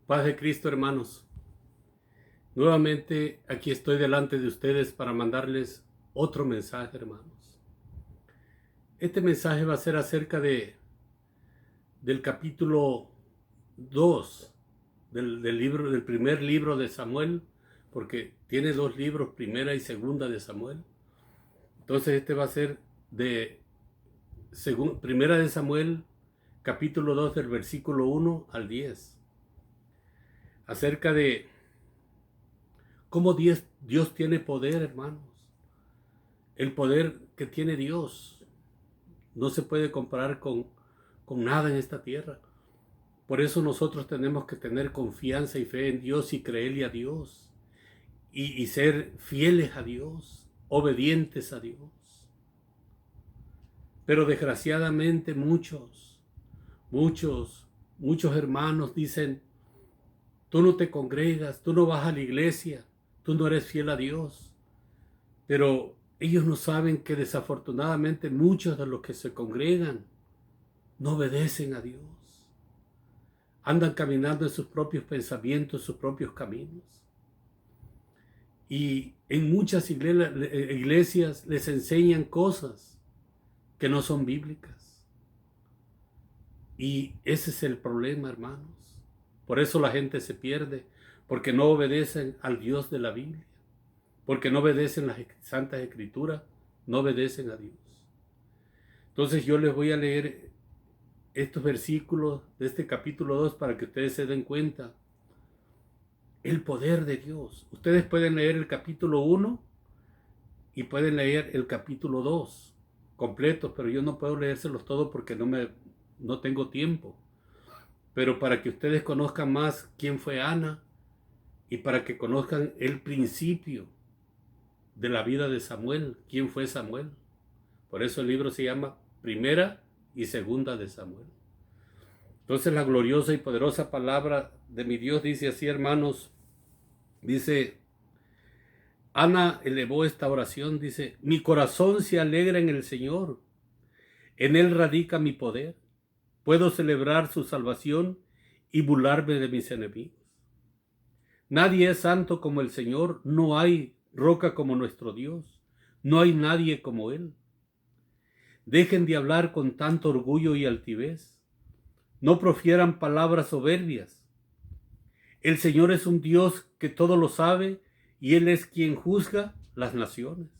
Paz de Cristo, hermanos. Nuevamente aquí estoy delante de ustedes para mandarles otro mensaje, hermanos. Este mensaje va a ser acerca del capítulo 2 del primer libro de Samuel, porque tiene dos libros, primera y segunda de Samuel. Entonces este va a ser de primera de Samuel, capítulo 2 del versículo 1 al 10, acerca de cómo Dios tiene poder, hermanos. El poder que tiene Dios no se puede comparar con nada en esta tierra. Por eso nosotros tenemos que tener confianza y fe en Dios y creerle a Dios y ser fieles a Dios, obedientes a Dios. Pero desgraciadamente muchos hermanos dicen: tú no te congregas, tú no vas a la iglesia, tú no eres fiel a Dios. Pero ellos no saben que desafortunadamente muchos de los que se congregan no obedecen a Dios. Andan caminando en sus propios pensamientos, sus propios caminos. Y en muchas iglesias les enseñan cosas que no son bíblicas. Y ese es el problema, hermanos. Por eso la gente se pierde, porque no obedecen al Dios de la Biblia, porque no obedecen las Santas Escrituras, no obedecen a Dios. Entonces yo les voy a leer estos versículos de este capítulo 2 para que ustedes se den cuenta el poder de Dios. Ustedes pueden leer el capítulo 1 y pueden leer el capítulo 2 completos, pero yo no puedo leérselos todos porque no tengo tiempo. Pero para que ustedes conozcan más quién fue Ana y para que conozcan el principio de la vida de Samuel, quién fue Samuel. Por eso el libro se llama Primera y Segunda de Samuel. Entonces la gloriosa y poderosa palabra de mi Dios dice así, hermanos. Dice, Ana elevó esta oración, dice: mi corazón se alegra en el Señor, en Él radica mi poder. Puedo celebrar su salvación y burlarme de mis enemigos. Nadie es santo como el Señor, no hay roca como nuestro Dios, no hay nadie como Él. Dejen de hablar con tanto orgullo y altivez, no profieran palabras soberbias. El Señor es un Dios que todo lo sabe y Él es quien juzga las naciones.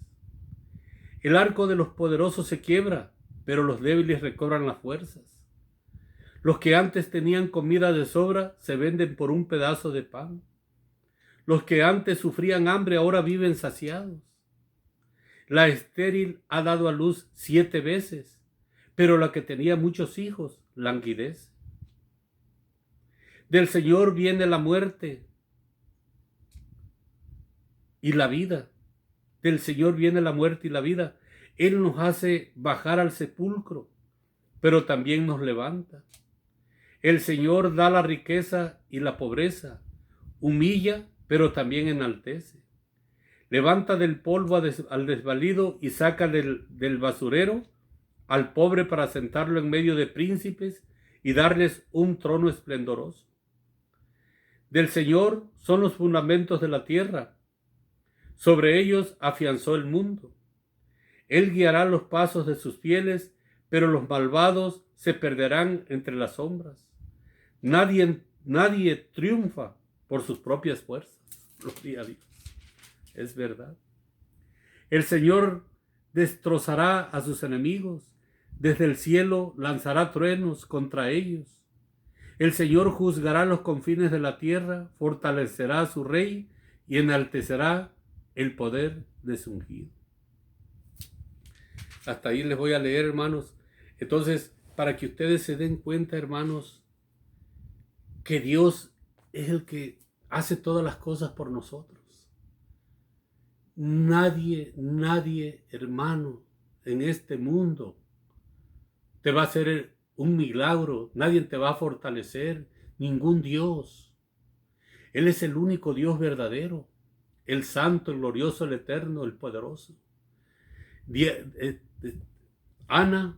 El arco de los poderosos se quiebra, pero los débiles recobran las fuerzas. Los que antes tenían comida de sobra se venden por un pedazo de pan. Los que antes sufrían hambre ahora viven saciados. La estéril ha dado a luz 7 veces, pero la que tenía muchos hijos languidece. Del Señor viene la muerte y la vida. Del Señor viene la muerte y la vida. Él nos hace bajar al sepulcro, pero también nos levanta. El Señor da la riqueza y la pobreza, humilla, pero también enaltece. Levanta del polvo al desvalido y saca del basurero al pobre para sentarlo en medio de príncipes y darles un trono esplendoroso. Del Señor son los fundamentos de la tierra, sobre ellos afianzó el mundo. Él guiará los pasos de sus fieles, pero los malvados se perderán entre las sombras. Nadie triunfa por sus propias fuerzas. Gloria a Dios. Es verdad. El Señor destrozará a sus enemigos. Desde el cielo lanzará truenos contra ellos. El Señor juzgará los confines de la tierra, fortalecerá a su rey y enaltecerá el poder de su ungido. Hasta ahí les voy a leer, hermanos. Entonces, para que ustedes se den cuenta, hermanos, que Dios es el que hace todas las cosas por nosotros. Nadie, hermano, en este mundo te va a hacer un milagro. Nadie te va a fortalecer. Ningún Dios. Él es el único Dios verdadero. El santo, el glorioso, el eterno, el poderoso. Ana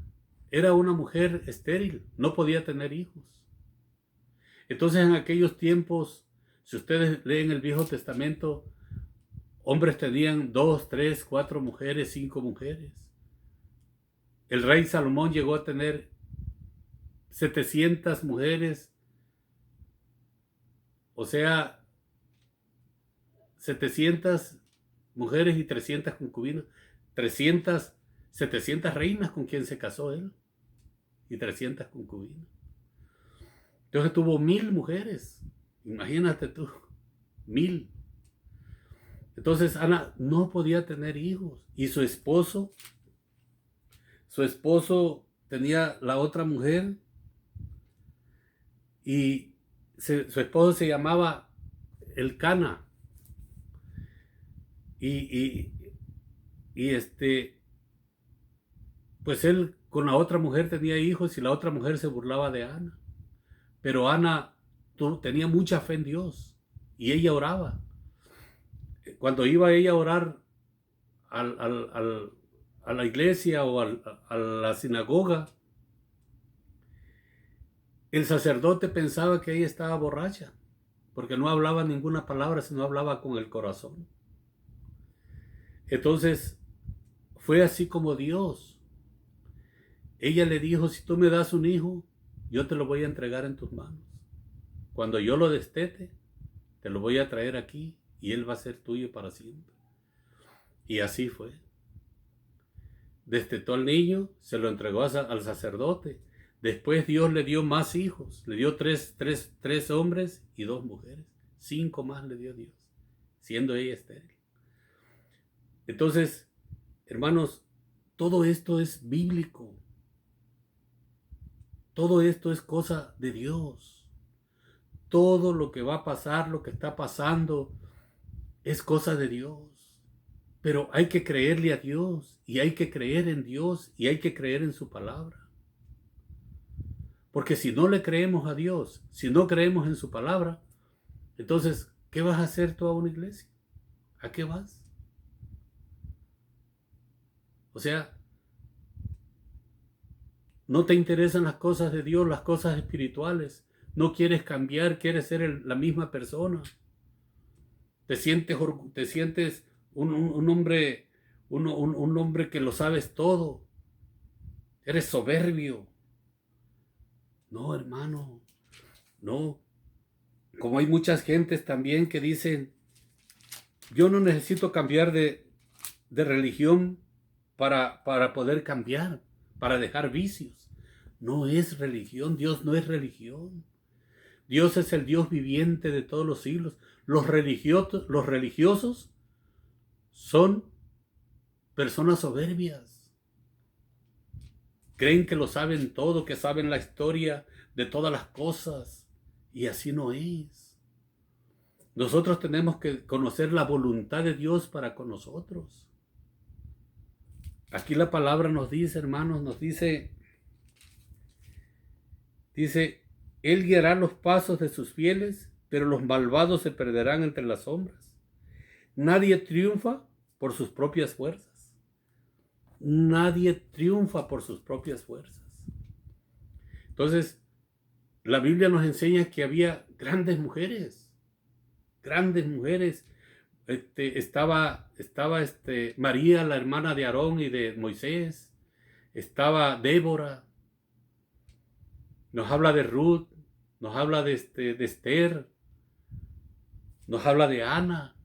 era una mujer estéril. No podía tener hijos. Entonces en aquellos tiempos, si ustedes leen el Viejo Testamento, hombres tenían 2, 3, 4 mujeres, 5 mujeres. El rey Salomón llegó a tener 700 mujeres, o sea, 700 mujeres y 300 concubinas, 700 reinas con quien se casó él y 300 concubinas. Entonces tuvo 1000 mujeres, imagínate tú, 1000. Entonces Ana no podía tener hijos y su esposo tenía la otra mujer y su esposo se llamaba Elcana. Y pues él con la otra mujer tenía hijos y la otra mujer se burlaba de Ana. Pero Ana tenía mucha fe en Dios y ella oraba. Cuando iba ella a orar a la iglesia o a la sinagoga, el sacerdote pensaba que ella estaba borracha, porque no hablaba ninguna palabra, sino hablaba con el corazón. Entonces, fue así como Dios. Ella le dijo, si tú me das un hijo, yo te lo voy a entregar en tus manos. Cuando yo lo destete, te lo voy a traer aquí y él va a ser tuyo para siempre. Y así fue. Destetó al niño, se lo entregó al sacerdote. Después Dios le dio más hijos. Le dio tres hombres y 2 mujeres. 5 más le dio Dios, siendo ella estéril. Entonces, hermanos, todo esto es bíblico. Todo esto es cosa de Dios. Todo lo que va a pasar, lo que está pasando, es cosa de Dios. Pero hay que creerle a Dios, y hay que creer en Dios, y hay que creer en su palabra. Porque si no le creemos a Dios, si no creemos en su palabra, entonces, ¿qué vas a hacer tú a una iglesia? ¿A qué vas? O sea, no te interesan las cosas de Dios, las cosas espirituales. No quieres cambiar, quieres ser la misma persona. Te sientes un hombre que lo sabes todo. Eres soberbio. No, hermano, no. Como hay muchas gentes también que dicen, yo no necesito cambiar de religión para poder cambiar, para dejar vicios. No es religión, Dios no es religión. Dios es el Dios viviente de todos los siglos. Los religiosos son personas soberbias. Creen que lo saben todo, que saben la historia de todas las cosas. Y así no es. Nosotros tenemos que conocer la voluntad de Dios para con nosotros. Aquí la palabra nos dice, hermanos, nos dice, Él guiará los pasos de sus fieles, pero los malvados se perderán entre las sombras. Nadie triunfa por sus propias fuerzas. Nadie triunfa por sus propias fuerzas. Entonces, la Biblia nos enseña que había grandes mujeres. Grandes mujeres. Estaba María, la hermana de Aarón y de Moisés. Estaba Débora. Nos habla de Ruth. Nos habla de Esther. Nos habla de Ana.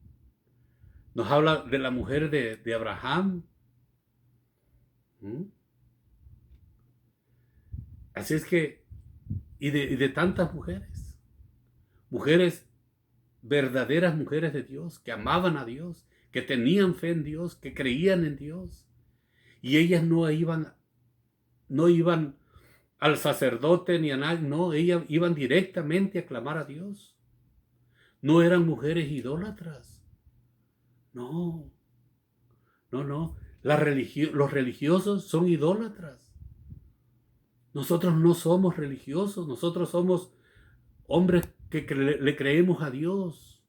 Nos habla de la mujer de Abraham. Así es que, y de tantas mujeres. Mujeres, verdaderas mujeres de Dios, que amaban a Dios, que tenían fe en Dios, que creían en Dios. Y ellas no iban al sacerdote ni a nadie, no, ellas iban directamente a clamar a Dios. No eran mujeres idólatras. No. Los religiosos son idólatras. Nosotros no somos religiosos, nosotros somos hombres que le creemos a Dios,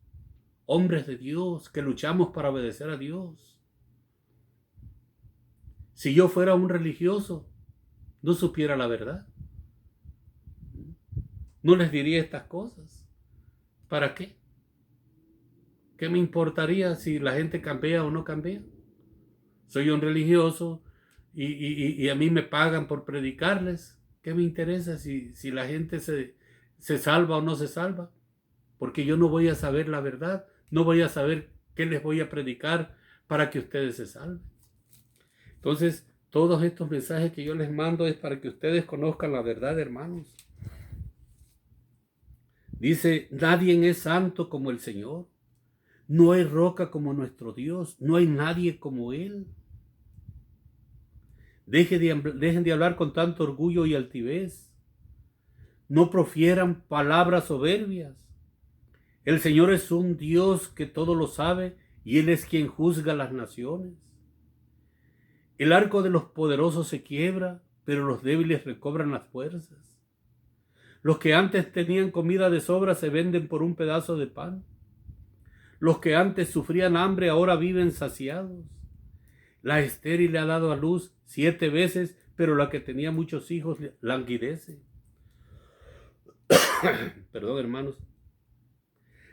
hombres de Dios, que luchamos para obedecer a Dios. Si yo fuera un religioso, no supiera la verdad. no les diría estas cosas. ¿Para qué? ¿Qué me importaría si la gente cambia o no cambia? Soy un religioso y a mí me pagan por predicarles. ¿Qué me interesa si la gente se salva o no se salva? Porque yo no voy a saber la verdad, no voy a saber qué les voy a predicar para que ustedes se salven. Entonces, todos estos mensajes que yo les mando es para que ustedes conozcan la verdad, hermanos. Dice, nadie es santo como el Señor. No hay roca como nuestro Dios. No hay nadie como Él. Dejen de hablar con tanto orgullo y altivez. No profieran palabras soberbias. El Señor es un Dios que todo lo sabe y Él es quien juzga las naciones. El arco de los poderosos se quiebra, pero los débiles recobran las fuerzas. Los que antes tenían comida de sobra se venden por un pedazo de pan. Los que antes sufrían hambre ahora viven saciados. La estéril le ha dado a luz 7 veces, pero la que tenía muchos hijos languidece. Perdón, hermanos.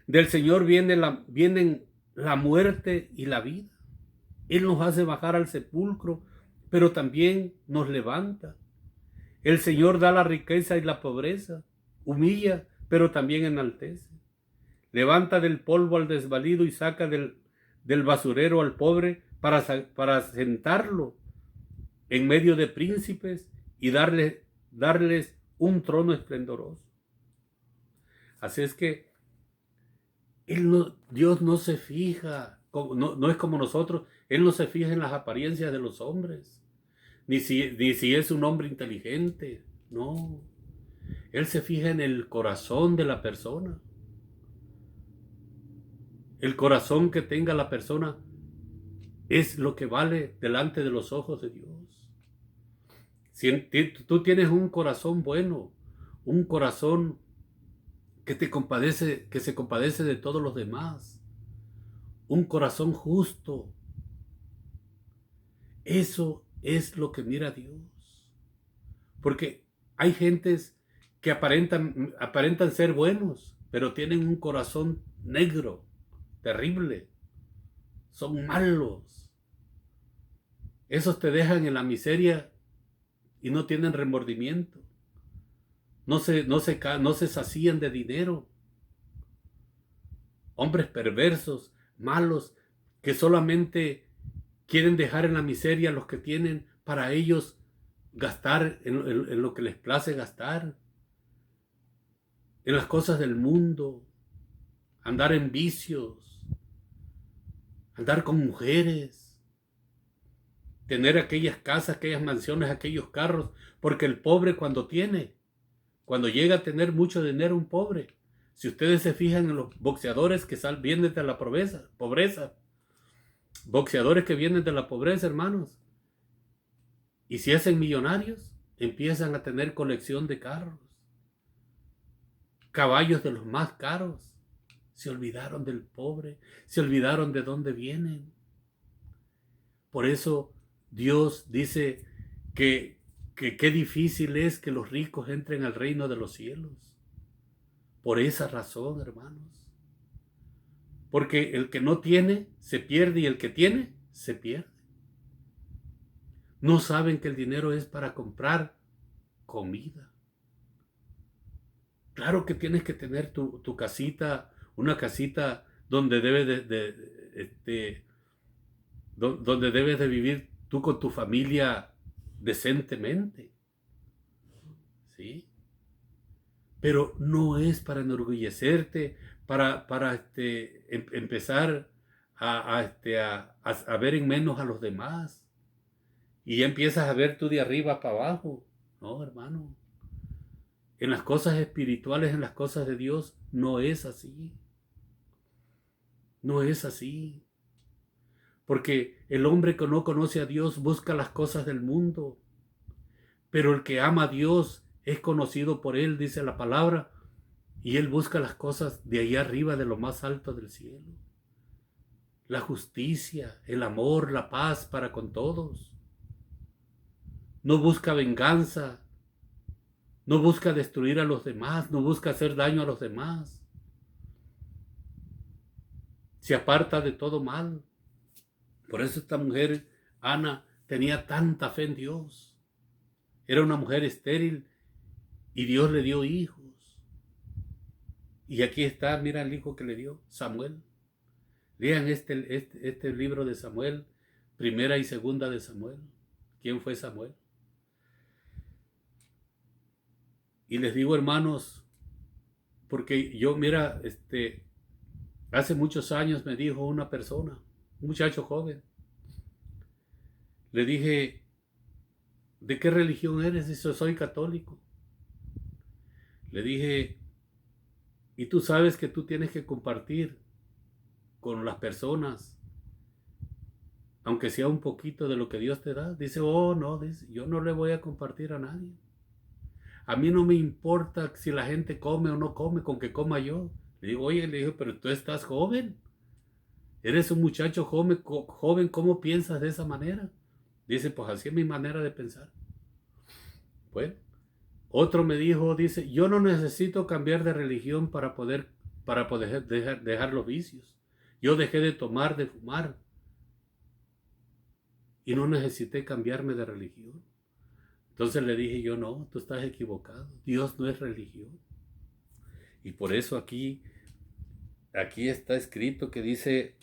Del Señor vienen la muerte y la vida. Él nos hace bajar al sepulcro, pero también nos levanta. El Señor da la riqueza y la pobreza, humilla, pero también enaltece. Levanta del polvo al desvalido y saca del basurero al pobre para sentarlo en medio de príncipes y darles un trono esplendoroso. Así es que Dios no se fija, no es como nosotros, Él no se fija en las apariencias de los hombres, ni si es un hombre inteligente, no. Él se fija en el corazón de la persona. El corazón que tenga la persona es lo que vale delante de los ojos de Dios. Si tú tienes un corazón bueno, un corazón que se compadece de todos los demás, un corazón justo, eso es lo que mira Dios. Porque hay gentes que aparentan ser buenos, pero tienen un corazón negro, terrible. Son malos. Esos te dejan en la miseria y no tienen remordimiento. No se sacían de dinero. Hombres perversos, malos, que solamente quieren dejar en la miseria a los que tienen para ellos gastar en lo que les place gastar, en las cosas del mundo, andar en vicios, andar con mujeres, tener aquellas casas, aquellas mansiones, aquellos carros, porque el pobre cuando llega a tener mucho dinero un pobre, si ustedes se fijan en los boxeadores que vienen de la pobreza, boxeadores que vienen de la pobreza, hermanos, y si hacen millonarios, empiezan a tener colección de carros, caballos de los más caros. Se olvidaron del pobre, se olvidaron de dónde vienen. Por eso Dios dice que qué difícil es que los ricos entren al reino de los cielos. Por esa razón, hermanos. Porque el que no tiene se pierde y el que tiene se pierde. No saben que el dinero es para comprar comida. Claro que tienes que tener tu casita, una casita donde donde debes de vivir tú con tu familia decentemente. ¿Sí? Pero no es para enorgullecerte, para empezar a ver en menos a los demás. Y ya empiezas a ver tú de arriba para abajo. No, hermano. En las cosas espirituales, en las cosas de Dios, no es así. No es así. Porque el hombre que no conoce a Dios busca las cosas del mundo. Pero el que ama a Dios es conocido por Él, dice la palabra. Y Él busca las cosas de allá arriba, de lo más alto del cielo. La justicia, el amor, la paz para con todos. No busca venganza, no busca destruir a los demás, no busca hacer daño a los demás. Se aparta de todo mal. Por eso esta mujer, Ana, tenía tanta fe en Dios. Era una mujer estéril y Dios le dio hijos. Y aquí está, mira el hijo que le dio, Samuel. Lean este libro de Samuel, primera y segunda de Samuel. ¿Quién fue Samuel? Y les digo, hermanos, porque yo, mira, hace muchos años me dijo una persona, un muchacho joven, le dije, ¿de qué religión eres? Dice, soy católico. Le dije, y tú sabes que tú tienes que compartir con las personas, aunque sea un poquito de lo que Dios te da. Dice, oh no, dice, yo no le voy a compartir a nadie. A mí no me importa si la gente come o no come, con que coma yo. Le digo, oye, le digo, pero tú estás joven. Eres un muchacho joven, ¿cómo piensas de esa manera? Dice, pues así es mi manera de pensar. Bueno, otro me dijo, dice, yo no necesito cambiar de religión para poder dejar los vicios. Yo dejé de tomar, de fumar, y no necesité cambiarme de religión. Entonces le dije yo, no, tú estás equivocado. Dios no es religión. Y por eso aquí está escrito que dice,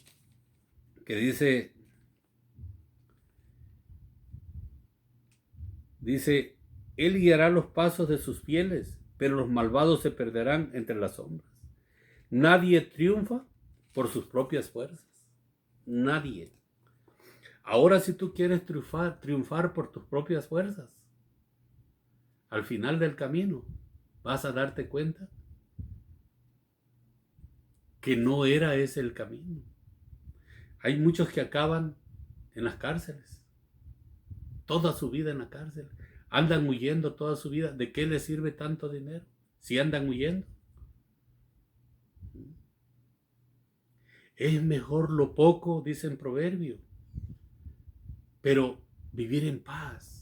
Él guiará los pasos de sus fieles, pero los malvados se perderán entre las sombras. Nadie triunfa por sus propias fuerzas. Nadie. Ahora si tú quieres triunfar por tus propias fuerzas, al final del camino vas a darte cuenta que no era ese el camino. Hay muchos que acaban en las cárceles, toda su vida en la cárcel. Andan huyendo toda su vida. ¿De qué les sirve tanto dinero si andan huyendo? Es mejor lo poco, dice en Proverbio, pero vivir en paz.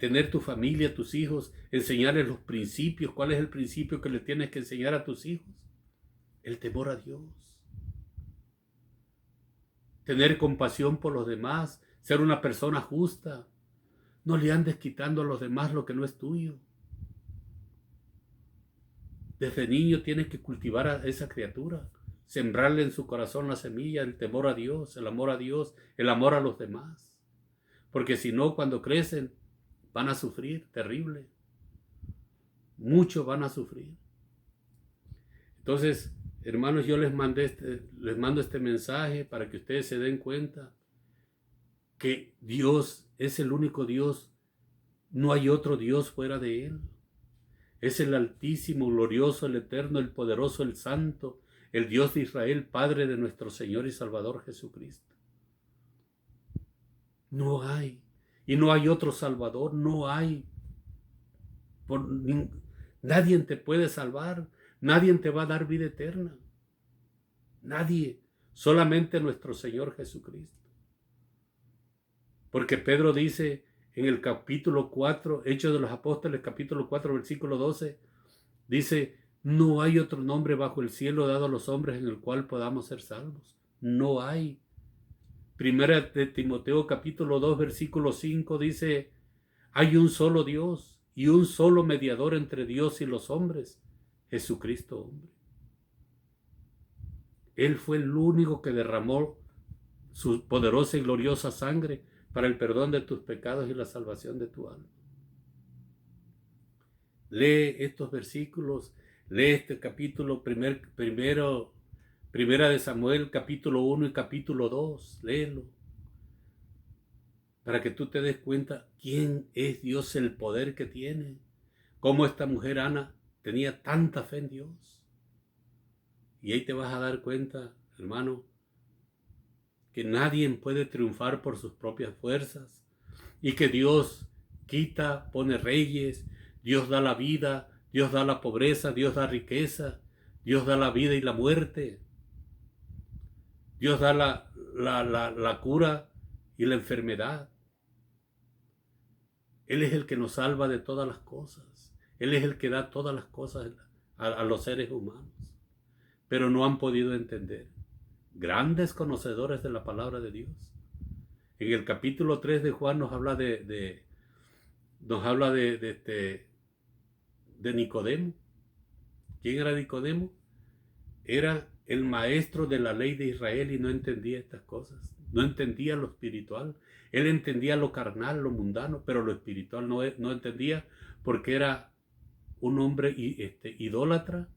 Tener tu familia, tus hijos, enseñarles los principios. ¿Cuál es el principio que le tienes que enseñar a tus hijos? El temor a Dios. Tener compasión por los demás, ser una persona justa. No le andes quitando a los demás lo que no es tuyo. Desde niño tienes que cultivar a esa criatura, sembrarle en su corazón la semilla, el temor a Dios, el amor a los demás. Porque si no, cuando crecen, van a sufrir terrible. Mucho van a sufrir. Entonces, hermanos, yo les mando este mensaje para que ustedes se den cuenta que Dios es el único Dios. No hay otro Dios fuera de Él. Es el Altísimo, glorioso, el Eterno, el Poderoso, el Santo, el Dios de Israel, Padre de nuestro Señor y Salvador Jesucristo. No hay. Y no hay otro Salvador, no hay. Nadie te puede salvar, nadie te va a dar vida eterna. Nadie, solamente nuestro Señor Jesucristo. Porque Pedro dice en el capítulo 4, Hechos de los Apóstoles, capítulo 4, versículo 12, dice, no hay otro nombre bajo el cielo dado a los hombres en el cual podamos ser salvos. No hay. Primera de Timoteo, capítulo 2, versículo 5, dice, hay un solo Dios y un solo mediador entre Dios y los hombres, Jesucristo hombre. Él fue el único que derramó su poderosa y gloriosa sangre para el perdón de tus pecados y la salvación de tu alma. Lee estos versículos, lee este capítulo primera de Samuel, capítulo 1 y capítulo 2, léelo, para que tú te des cuenta quién es Dios, el poder que tiene, cómo esta mujer Ana tenía tanta fe en Dios. Y ahí te vas a dar cuenta, hermano, que nadie puede triunfar por sus propias fuerzas y que Dios quita, pone reyes, Dios da la vida, Dios da la pobreza, Dios da riqueza, Dios da la vida y la muerte, Dios da la cura y la enfermedad. Él es el que nos salva de todas las cosas. Él es el que da todas las cosas a los seres humanos. Pero no han podido entender. Grandes conocedores de la palabra de Dios. En el capítulo 3 de Juan nos habla de Nicodemo. ¿Quién era Nicodemo? Era el maestro de la ley de Israel y no entendía estas cosas. No entendía lo espiritual. Él entendía lo carnal, lo mundano, pero lo espiritual no entendía, porque era un hombre idólatra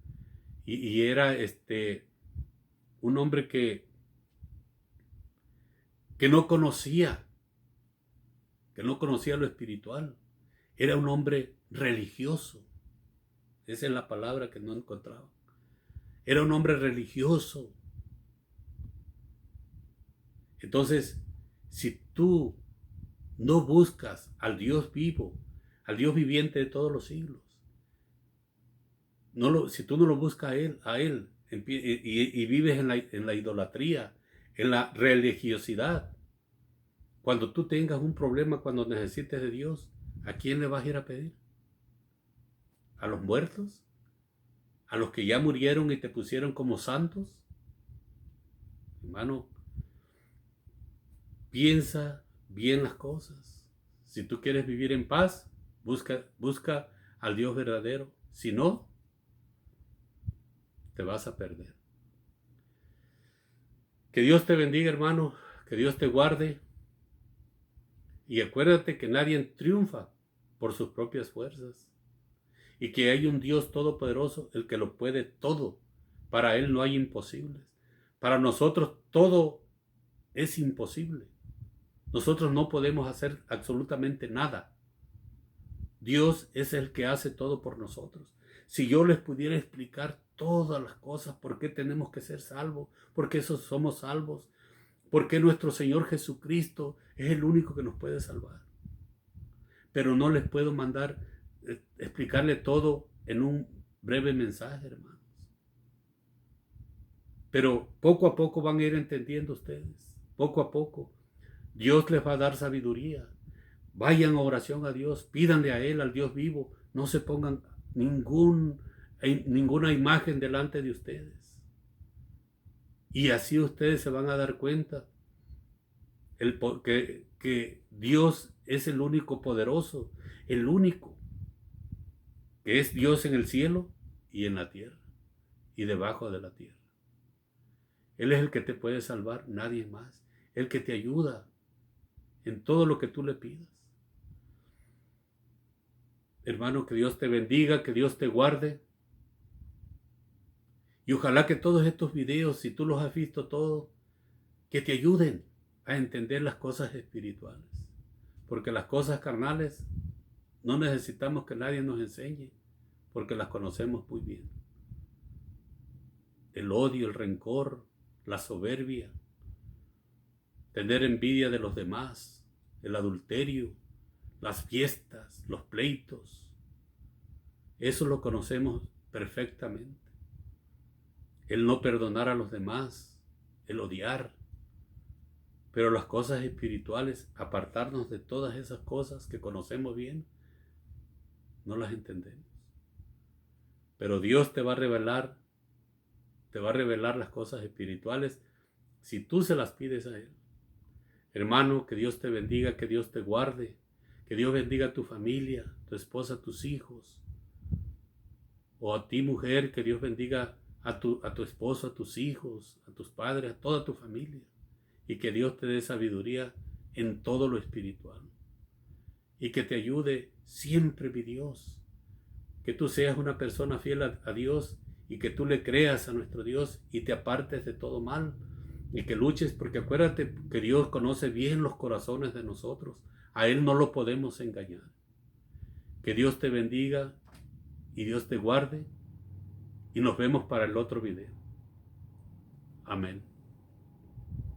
y era un hombre que no conocía lo espiritual. Era un hombre religioso. Esa es la palabra que no encontraba. Era un hombre religioso. Entonces, si tú no buscas al Dios vivo, al Dios viviente de todos los siglos, si tú no lo buscas a Él y vives en la idolatría, en la religiosidad, cuando tú tengas un problema, cuando necesites de Dios, ¿a quién le vas a ir a pedir? ¿A los muertos? ¿A los que ya murieron y te pusieron como santos? Hermano, piensa bien las cosas. Si tú quieres vivir en paz, busca al Dios verdadero. Si no, te vas a perder. Que Dios te bendiga, hermano. Que Dios te guarde. Y acuérdate que nadie triunfa por sus propias fuerzas. Y que hay un Dios todopoderoso, el que lo puede todo. Para Él no hay imposibles. Para nosotros todo es imposible. Nosotros no podemos hacer absolutamente nada. Dios es el que hace todo por nosotros. Si yo les pudiera explicar todas las cosas, por qué tenemos que ser salvos, por qué somos salvos, por qué nuestro Señor Jesucristo es el único que nos puede salvar. Pero no les puedo explicarle todo en un breve mensaje, hermanos. Pero poco a poco van a ir entendiendo ustedes. Poco a poco. Dios les va a dar sabiduría. Vayan a oración a Dios. Pídanle a Él, al Dios vivo. No se pongan ninguna imagen delante de ustedes. Y así ustedes se van a dar cuenta que Dios es el único poderoso, el único, que es Dios en el cielo y en la tierra y debajo de la tierra. Él es el que te puede salvar, nadie más. El que te ayuda en todo lo que tú le pidas. Hermano, que Dios te bendiga, que Dios te guarde. Y ojalá que todos estos videos, si tú los has visto todos, que te ayuden a entender las cosas espirituales. Porque las cosas carnales no necesitamos que nadie nos enseñe, porque las conocemos muy bien. El odio, el rencor, la soberbia, tener envidia de los demás, el adulterio, las fiestas, los pleitos. Eso lo conocemos perfectamente. El no perdonar a los demás, el odiar. Pero las cosas espirituales, apartarnos de todas esas cosas que conocemos bien, no las entendemos. Pero Dios te va a revelar las cosas espirituales si tú se las pides a Él. Hermano, que Dios te bendiga, que Dios te guarde, que Dios bendiga a tu familia, tu esposa, tus hijos. O a ti, mujer, que Dios bendiga a tu esposo, a tus hijos, a tus padres, a toda tu familia. Y que Dios te dé sabiduría en todo lo espiritual. Y que te ayude siempre, mi Dios. Que tú seas una persona fiel a Dios y que tú le creas a nuestro Dios y te apartes de todo mal. Y que luches, porque acuérdate que Dios conoce bien los corazones de nosotros. A Él no lo podemos engañar. Que Dios te bendiga y Dios te guarde. Y nos vemos para el otro video. Amén.